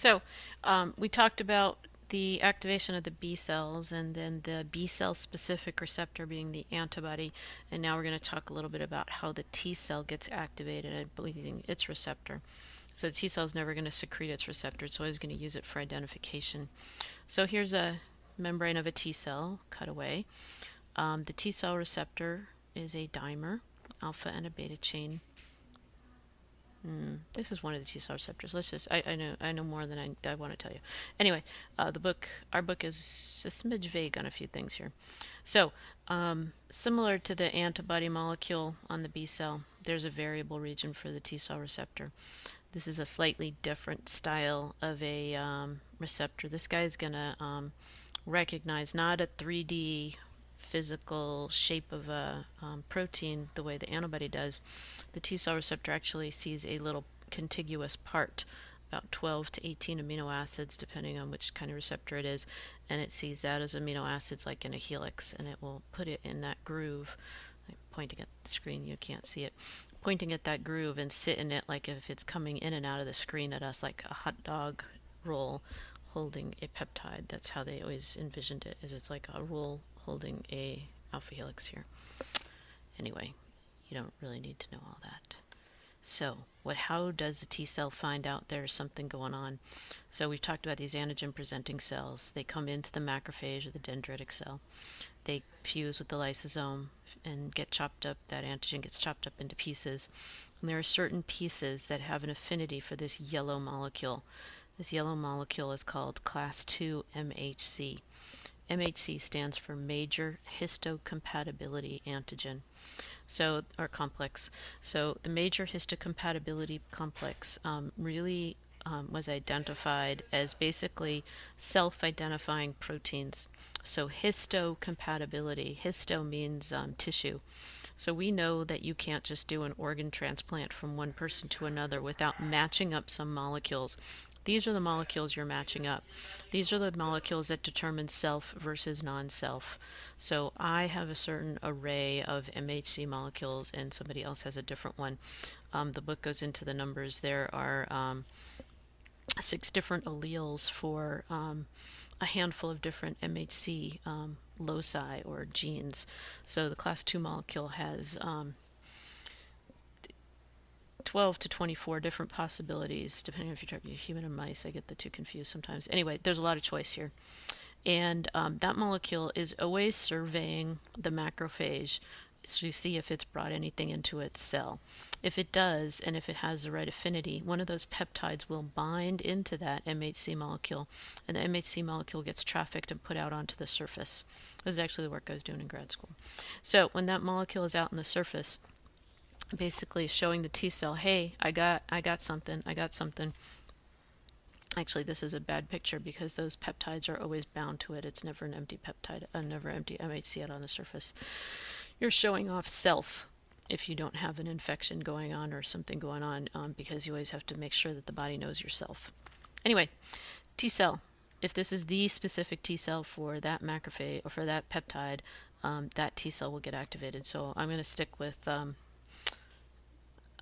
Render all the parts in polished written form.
So, we talked about the activation of the B cells and then the B cell specific receptor being the antibody. And now we're going to talk a little bit about how the T cell gets activated by using its receptor. So the T cell is never going to secrete its receptor, it's always going to use it for identification. So here's a membrane of a T cell cut away. The T cell receptor is a dimer, alpha and a beta chain. This is one of the T cell receptors. I know more than I want to tell you. Anyway, our book is a smidge vague on a few things here. So, similar to the antibody molecule on the B cell, there's a variable region for the T cell receptor. This is a slightly different style of a receptor. This guy is going to recognize not a 3D physical shape of a protein the way the antibody does. The T cell receptor actually sees a little contiguous part, about 12 to 18 amino acids depending on which kind of receptor it is, and it sees that as amino acids like in a helix, and it will put it in that groove. I'm pointing at the screen, you can't see it. Pointing at that groove and sit in it like if it's coming in and out of the screen at us like a hot dog roll holding a peptide. That's how they always envisioned it, is it's like a roll holding a alpha helix here. Anyway, you don't really need to know all that. So, how does the T cell find out there's something going on? So we've talked about these antigen-presenting cells. They come into the macrophage or the dendritic cell. They fuse with the lysosome and get chopped up. That antigen gets chopped up into pieces. And there are certain pieces that have an affinity for this yellow molecule. This yellow molecule is called class 2 MHC. MHC stands for major histocompatibility antigen, or complex. So the major histocompatibility complex really was identified as basically self-identifying proteins. So histocompatibility, histo means tissue. So we know that you can't just do an organ transplant from one person to another without matching up some molecules. These are the molecules you're matching up. These are the molecules that determine self versus non-self. So I have a certain array of MHC molecules and somebody else has a different one. The book goes into the numbers. There are 6 different alleles for a handful of different MHC loci or genes. So the class 2 molecule has 12 to 24 different possibilities, depending if you're talking human and mice. I get the two confused sometimes. Anyway, there's a lot of choice here. And that molecule is always surveying the macrophage to see if it's brought anything into its cell. If it does, and if it has the right affinity, one of those peptides will bind into that MHC molecule, and the MHC molecule gets trafficked and put out onto the surface. This is actually the work I was doing in grad school. So when that molecule is out on the surface, basically showing the T cell, hey, I got something. Actually, this is a bad picture because those peptides are always bound to it. It's never an empty peptide, never empty MHC out on the surface. You're showing off self if you don't have an infection going on or something going on, because you always have to make sure that the body knows yourself. Anyway, T cell. If this is the specific T cell for that macrophage or for that peptide, that T cell will get activated. So I'm going to stick with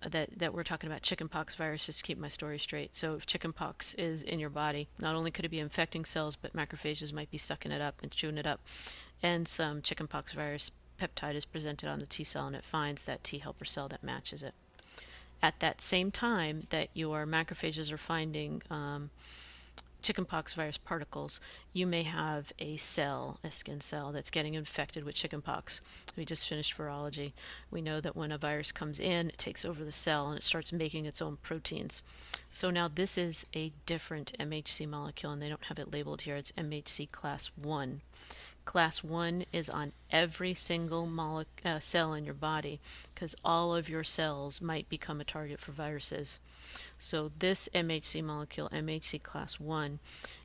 that we're talking about chickenpox virus just to keep my story straight. So if chickenpox is in your body, not only could it be infecting cells, but macrophages might be sucking it up and chewing it up. And some chickenpox virus peptide is presented on the T cell and it finds that T helper cell that matches it. At that same time that your macrophages are finding chickenpox virus particles, you may have a skin cell that's getting infected with chickenpox. We just finished virology. We know that when a virus comes in, it takes over the cell and it starts making its own proteins. So now this is a different MHC molecule, and they don't have it labeled here. It's MHC class 1. Class 1 is on every single cell in your body because all of your cells might become a target for viruses. So this MHC molecule, MHC class 1,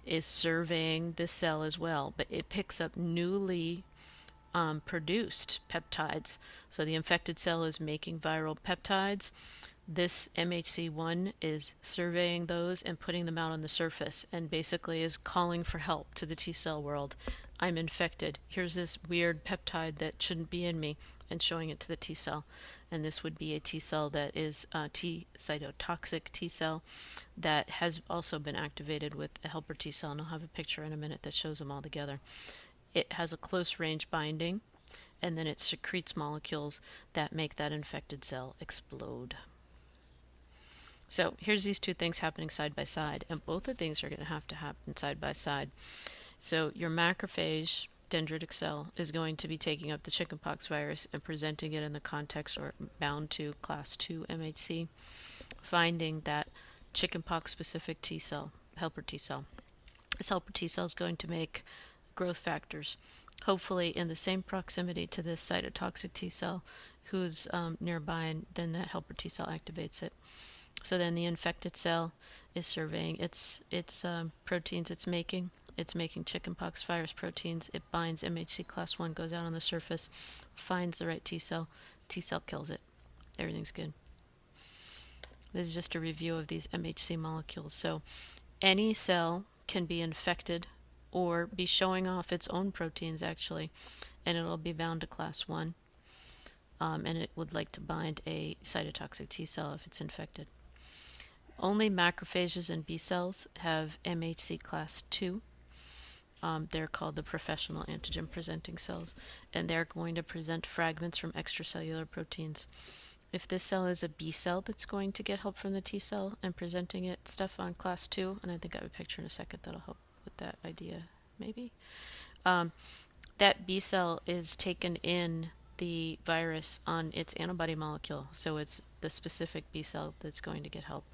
is surveying the cell as well, but it picks up newly produced peptides. So the infected cell is making viral peptides. This MHC1 is surveying those and putting them out on the surface, and basically is calling for help to the T cell world. I'm infected. Here's this weird peptide that shouldn't be in me, and showing it to the T cell. And this would be a T cell that is a T cytotoxic T cell that has also been activated with a helper T cell, and I'll have a picture in a minute that shows them all together. It has a close range binding, and then it secretes molecules that make that infected cell explode. So here's these two things happening side by side, and both of things are going to happen side by side. So your macrophage dendritic cell is going to be taking up the chickenpox virus and presenting it in the context or bound to class 2 MHC, finding that chickenpox specific T cell, helper T cell. This helper T cell is going to make growth factors, hopefully in the same proximity to this cytotoxic T cell who's nearby, and then that helper T cell activates it. So then the infected cell is surveying its proteins it's making. It's making chickenpox virus proteins. It binds MHC class 1, goes out on the surface, finds the right T cell. T cell kills it. Everything's good. This is just a review of these MHC molecules. So any cell can be infected or be showing off its own proteins, actually, and it'll be bound to class 1. And it would like to bind a cytotoxic T cell if it's infected. Only macrophages and B cells have MHC class 2. They're called the professional antigen presenting cells, and they're going to present fragments from extracellular proteins. If this cell is a B cell that's going to get help from the T cell and presenting it stuff on class 2, and I think I have a picture in a second that'll help with that idea, maybe. That B cell is taken in the virus on its antibody molecule, so it's the specific B cell that's going to get help.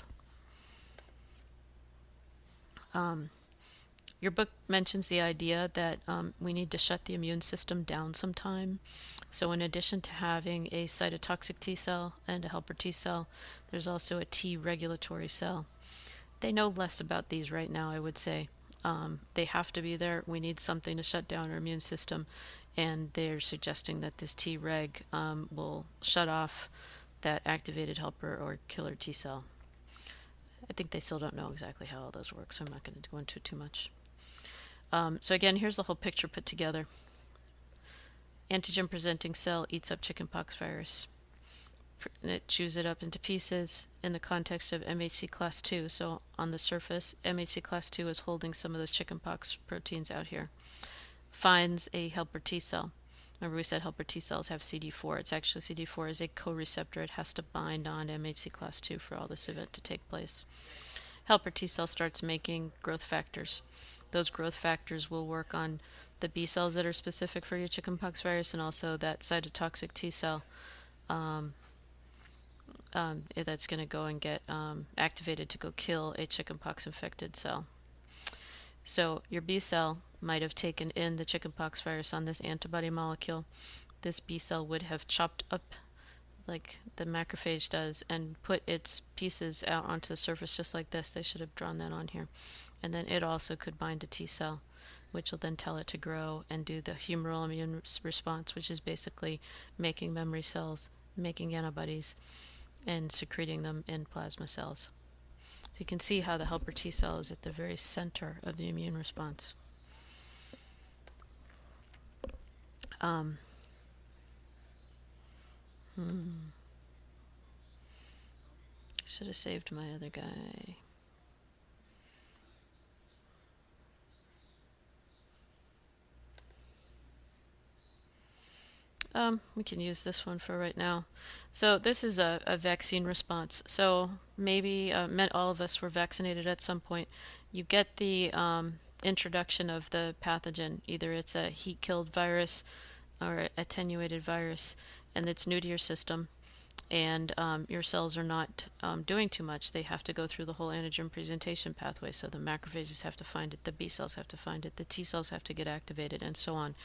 Your book mentions the idea that we need to shut the immune system down sometime. So in addition to having a cytotoxic T cell and a helper T cell, there's also a T regulatory cell. They know less about these right now, I would say. They have to be there. We need something to shut down our immune system, and they're suggesting that this T reg will shut off that activated helper or killer T cell. I think they still don't know exactly how all those work, so I'm not going to go into it too much. So again, here's the whole picture put together. Antigen presenting cell eats up chickenpox virus. It chews it up into pieces in the context of MHC class 2. So on the surface, MHC class 2 is holding some of those chickenpox proteins out here. Finds a helper T cell. Remember we said helper T cells have CD4. It's actually CD4 is a co-receptor. It has to bind on MHC class 2 for all this event to take place. Helper T cell starts making growth factors. Those growth factors will work on the B cells that are specific for your chickenpox virus, and also that cytotoxic T cell that's going to go and get activated to go kill a chickenpox infected cell. So your B cell might have taken in the chickenpox virus on this antibody molecule. This B cell would have chopped up like the macrophage does and put its pieces out onto the surface just like this. They should have drawn that on here. And then it also could bind a T cell, which will then tell it to grow and do the humoral immune response, which is basically making memory cells, making antibodies, and secreting them in plasma cells. So you can see how the helper T cell is at the very center of the immune response. Should have saved my other guy. We can use this one for right now. So this is a vaccine response. So maybe all of us were vaccinated at some point. You get the introduction of the pathogen. Either it's a heat-killed virus or attenuated virus, and it's new to your system. And your cells are not doing too much. They have to go through the whole antigen presentation pathway. So the macrophages have to find it, the B cells have to find it, the T cells have to get activated, and so on.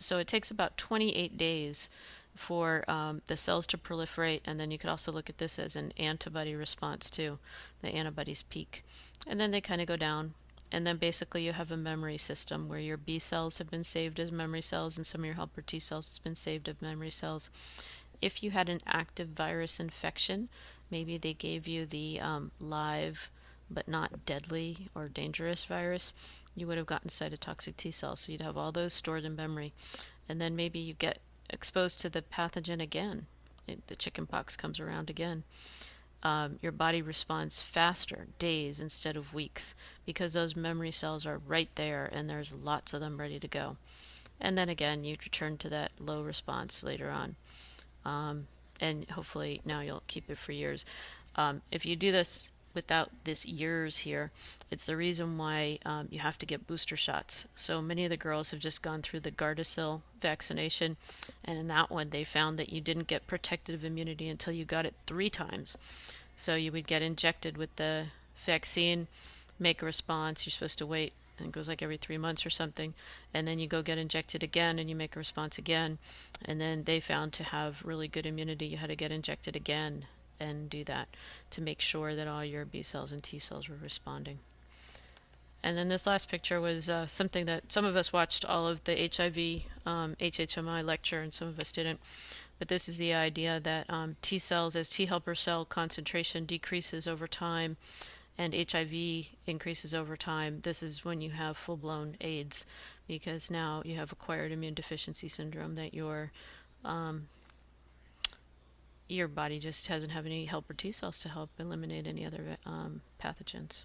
So it takes about 28 days for the cells to proliferate, and then you could also look at this as an antibody response too. The antibodies peak. And then they kind of go down. And then basically you have a memory system where your B cells have been saved as memory cells, and some of your helper T cells has been saved as memory cells. If you had an active virus infection, maybe they gave you the live but not deadly or dangerous virus, you would have gotten cytotoxic T cells. So you'd have all those stored in memory. And then maybe you get exposed to the pathogen again. The chickenpox comes around again. Your body responds faster, days instead of weeks, because those memory cells are right there and there's lots of them ready to go. And then again, you return to that low response later on. And hopefully now you'll keep it for years. If you do this without this years here, it's the reason why you have to get booster shots. So many of the girls have just gone through the Gardasil vaccination, and in that one they found that you didn't get protective immunity until you got it 3 times. So you would get injected with the vaccine, make a response. You're supposed to wait, and it goes like every 3 months or something, and then you go get injected again and you make a response again, and then they found to have really good immunity you had to get injected again and do that to make sure that all your B cells and T cells were responding. And then this last picture was something that some of us watched all of the HIV HHMI lecture and some of us didn't. But this is the idea that T cells, as T helper cell concentration decreases over time and HIV increases over time, this is when you have full-blown AIDS, because now you have acquired immune deficiency syndrome that your body just doesn't have any helper T cells to help eliminate any other pathogens.